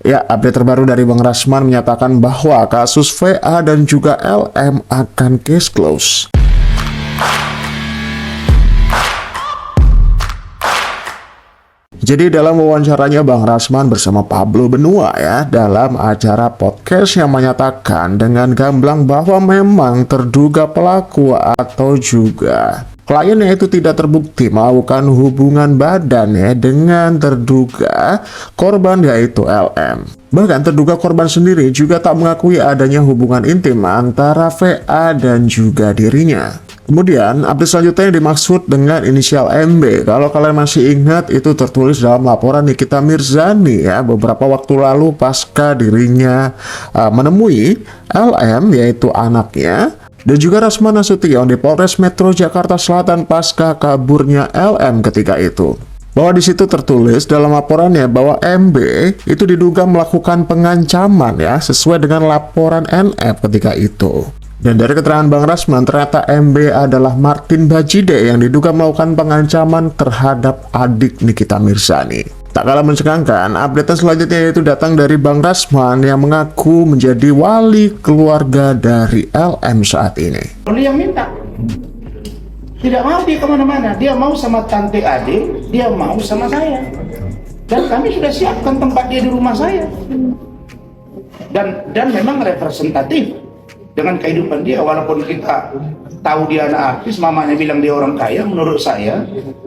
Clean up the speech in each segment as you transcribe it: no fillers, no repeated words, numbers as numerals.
Ya, update terbaru dari Bang Rasman menyatakan bahwa kasus VA dan juga LM akan case close. Jadi dalam wawancaranya Bang Rasman bersama Pablo Benua ya, dalam acara podcast yang menyatakan dengan gamblang bahwa memang terduga pelaku atau juga kliennya itu tidak terbukti melakukan hubungan badan ya dengan terduga korban yaitu LM. Bahkan terduga korban sendiri juga tak mengakui adanya hubungan intim antara VA dan juga dirinya. Kemudian update selanjutnya yang dimaksud dengan inisial MB. Kalau kalian masih ingat, itu tertulis dalam laporan Nikita Mirzani ya beberapa waktu lalu pasca dirinya menemui LM yaitu anaknya, dan juga Rasman Nasution di Polres Metro Jakarta Selatan pasca kaburnya LM ketika itu. Bahwa di situ tertulis dalam laporannya bahwa MB itu diduga melakukan pengancaman ya sesuai dengan laporan NF ketika itu. Dan dari keterangan Bang Rasman, ternyata MB adalah Martin Bajide yang diduga melakukan pengancaman terhadap adik Nikita Mirzani. Tak kalah mencengangkan, update selanjutnya yaitu datang dari Bang Rasman yang mengaku menjadi wali keluarga dari LM saat ini. Oleh yang minta, tidak mau dia kemana-mana, dia mau sama tante adik, dia mau sama saya. Dan kami sudah siapkan tempat dia di rumah saya. Dan memang representatif dengan kehidupan dia, walaupun kita tahu dia anak artis, mamanya bilang dia orang kaya. Menurut saya,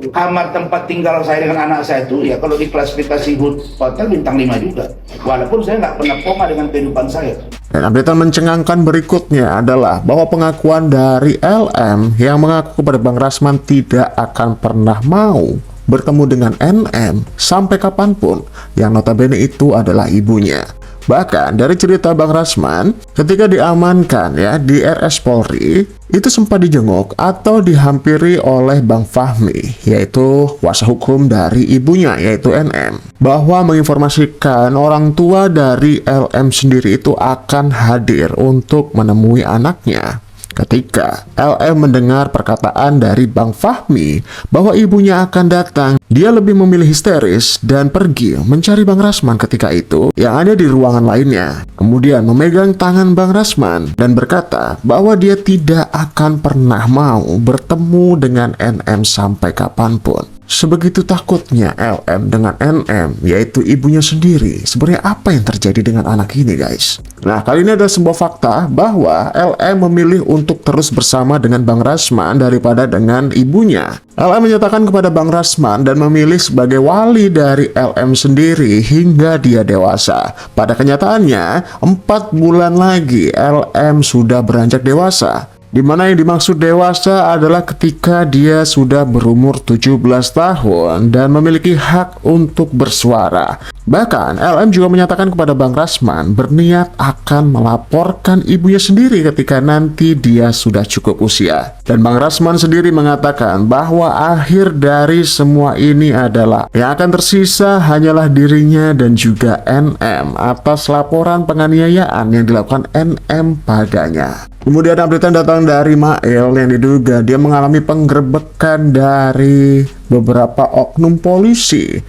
kamar tempat tinggal saya dengan anak saya itu ya kalau diklasifikasi hotel bintang 5 juga, walaupun saya nggak pernah koma dengan kehidupan saya. Dan update mencengangkan berikutnya adalah bahwa pengakuan dari LM yang mengaku kepada Bang Rasman tidak akan pernah mau bertemu dengan NM sampai kapanpun, yang notabene itu adalah ibunya. Bahkan dari cerita Bang Rasman, ketika diamankan ya di RS Polri, itu sempat dijenguk atau dihampiri oleh Bang Fahmi, yaitu kuasa hukum dari ibunya yaitu NM, bahwa menginformasikan orang tua dari LM sendiri itu akan hadir untuk menemui anaknya. Ketika LM mendengar perkataan dari Bang Fahmi bahwa ibunya akan datang, dia lebih memilih histeris dan pergi mencari Bang Rasman ketika itu yang ada di ruangan lainnya. Kemudian memegang tangan Bang Rasman dan berkata bahwa dia tidak akan pernah mau bertemu dengan NM sampai kapanpun. Sebegitu takutnya LM dengan NM, yaitu ibunya sendiri. Sebenarnya apa yang terjadi dengan anak ini, guys? Nah, kali ini ada sebuah fakta bahwa LM memilih untuk terus bersama dengan Bang Rasman daripada dengan ibunya. LM menyatakan kepada Bang Rasman dan memilih sebagai wali dari LM sendiri hingga dia dewasa. Pada kenyataannya, 4 bulan lagi LM sudah beranjak dewasa. Di mana yang dimaksud dewasa adalah ketika dia sudah berumur 17 tahun dan memiliki hak untuk bersuara. Bahkan LM juga menyatakan kepada Bang Rasman berniat akan melaporkan ibunya sendiri ketika nanti dia sudah cukup usia. Dan Bang Rasman sendiri mengatakan bahwa akhir dari semua ini adalah yang akan tersisa hanyalah dirinya dan juga NM atas laporan penganiayaan yang dilakukan NM padanya. Kemudian update datang dari Mail yang diduga dia mengalami penggerebekan dari beberapa oknum polisi.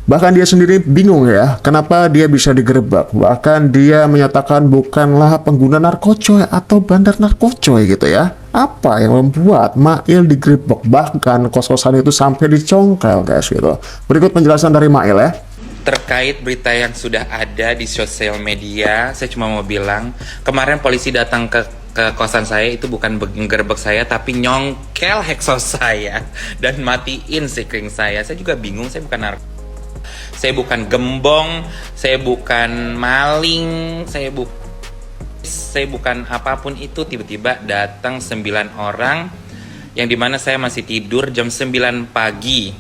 Bahkan dia sendiri bingung ya, kenapa dia bisa digerebek. Bahkan dia menyatakan bukanlah pengguna narkocoy atau bandar narkocoy gitu ya. Apa yang membuat Mail digerebek, bahkan kos-kosan itu sampai dicongkel guys gitu. Berikut penjelasan dari Mail ya. Terkait berita yang sudah ada di sosial media, saya cuma mau bilang, kemarin polisi datang ke kosan saya itu bukan menggerebek saya, tapi nyongkel heksos saya dan matiin sikring saya. Saya juga bingung, saya bukan gembong, saya bukan maling, saya bukan apapun itu. Tiba-tiba datang 9 orang yang dimana saya masih tidur jam 9 pagi.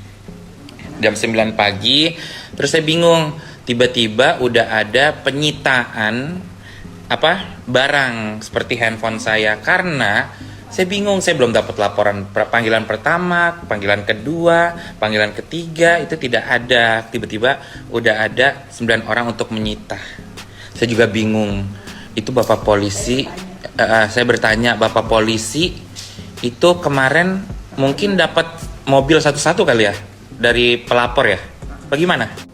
Terus saya bingung, tiba-tiba udah ada penyitaan barang seperti handphone saya, karena saya bingung, saya belum dapat laporan panggilan pertama, panggilan kedua, panggilan ketiga itu tidak ada. Tiba-tiba udah ada 9 orang untuk menyita. Saya juga bingung. Itu Bapak polisi, saya bertanya, Bapak polisi itu kemarin mungkin dapat mobil satu-satu kali ya dari pelapor ya? Bagaimana?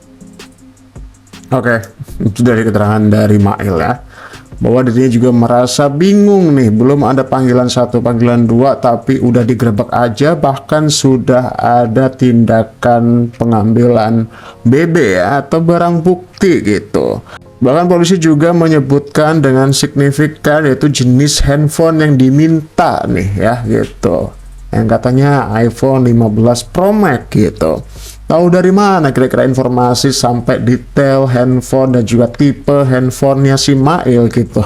Oke, itu dari keterangan dari Mail ya, bahwa dirinya juga merasa bingung nih, belum ada panggilan 1, panggilan 2, tapi udah digerebek aja, bahkan sudah ada tindakan pengambilan BB ya, atau barang bukti gitu. Bahkan polisi juga menyebutkan dengan signifikan yaitu jenis handphone yang diminta nih ya gitu, yang katanya iPhone 15 Pro Max gitu. Tahu dari mana kira-kira informasi sampai detail handphone dan juga tipe handphonenya si Mail gitu?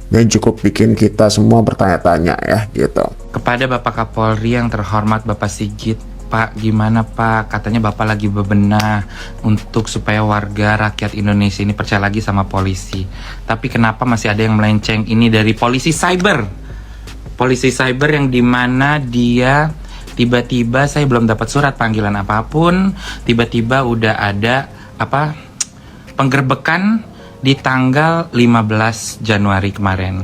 Ini cukup bikin kita semua bertanya-tanya ya gitu. Kepada Bapak Kapolri yang terhormat Bapak Sigit, Pak, gimana Pak? Katanya Bapak lagi bebenah untuk supaya warga rakyat Indonesia ini percaya lagi sama polisi. Tapi kenapa masih ada yang melenceng? Ini dari polisi cyber. Polisi cyber yang dimana dia tiba-tiba, saya belum dapat surat panggilan apapun, tiba-tiba udah ada penggerbekan di tanggal 15 Januari kemarin.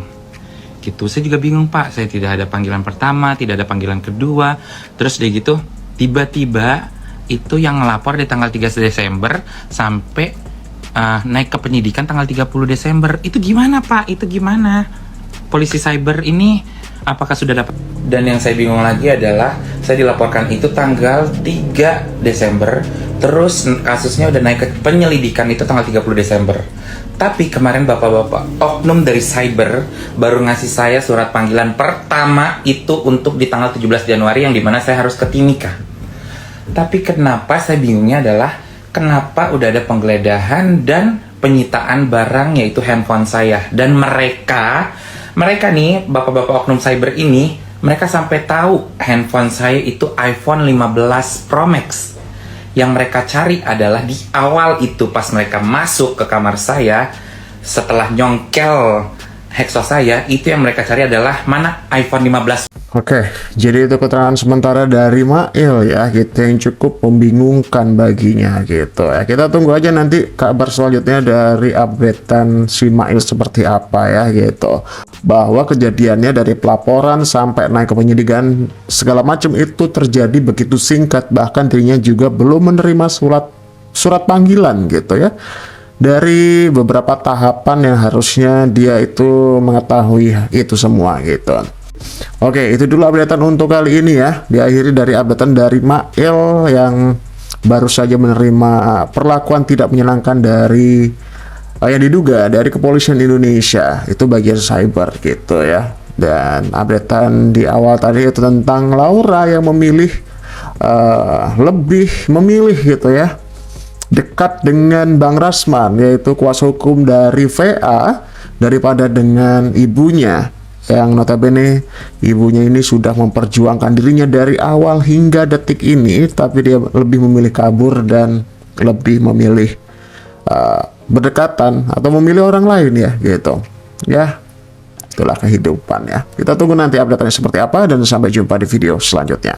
Gitu, saya juga bingung Pak, saya tidak ada panggilan pertama, tidak ada panggilan kedua, terus dia gitu, tiba-tiba itu yang ngelapor di tanggal 3 Desember sampai naik ke penyidikan tanggal 30 Desember. Itu gimana Pak? Itu gimana? Polisi cyber ini apakah sudah dapat? Dan yang saya bingung lagi adalah saya dilaporkan itu tanggal 3 Desember, terus kasusnya udah naik ke penyelidikan itu tanggal 30 Desember. Tapi kemarin bapak-bapak oknum dari cyber baru ngasih saya surat panggilan pertama itu untuk di tanggal 17 Januari yang dimana saya harus ke Timika. Tapi kenapa saya bingungnya adalah kenapa udah ada penggeledahan dan penyitaan barang yaitu handphone saya, dan mereka nih bapak-bapak oknum cyber ini mereka sampai tahu handphone saya itu iPhone 15 Pro Max. Yang mereka cari adalah di awal itu pas mereka masuk ke kamar saya setelah nyongkel Hexos saya, itu yang mereka cari adalah mana iPhone 15. Oke, jadi itu keterangan sementara dari Mail ya, gitu, yang cukup membingungkan baginya gitu ya. Kita tunggu aja nanti kabar selanjutnya dari updatean si Mail seperti apa ya gitu. Bahwa kejadiannya dari pelaporan sampai naik ke penyidikan segala macam itu terjadi begitu singkat, bahkan dirinya juga belum menerima surat panggilan gitu ya. Dari beberapa tahapan yang harusnya dia itu mengetahui itu semua gitu. Oke, itu dulu updatean untuk kali ini ya. Diakhiri dari updatean dari Mail yang baru saja menerima perlakuan tidak menyenangkan dari yang diduga dari kepolisian Indonesia, itu bagian cyber gitu ya. Dan updatean di awal tadi itu tentang Laura yang memilih lebih memilih gitu ya, dekat dengan Bang Rasman, yaitu kuasa hukum dari VA, daripada dengan ibunya, yang notabene ibunya ini sudah memperjuangkan dirinya dari awal hingga detik ini, tapi dia lebih memilih kabur dan lebih memilih berdekatan atau memilih orang lain ya gitu ya. Itulah kehidupan ya. Kita tunggu nanti update-nya seperti apa, dan sampai jumpa di video selanjutnya.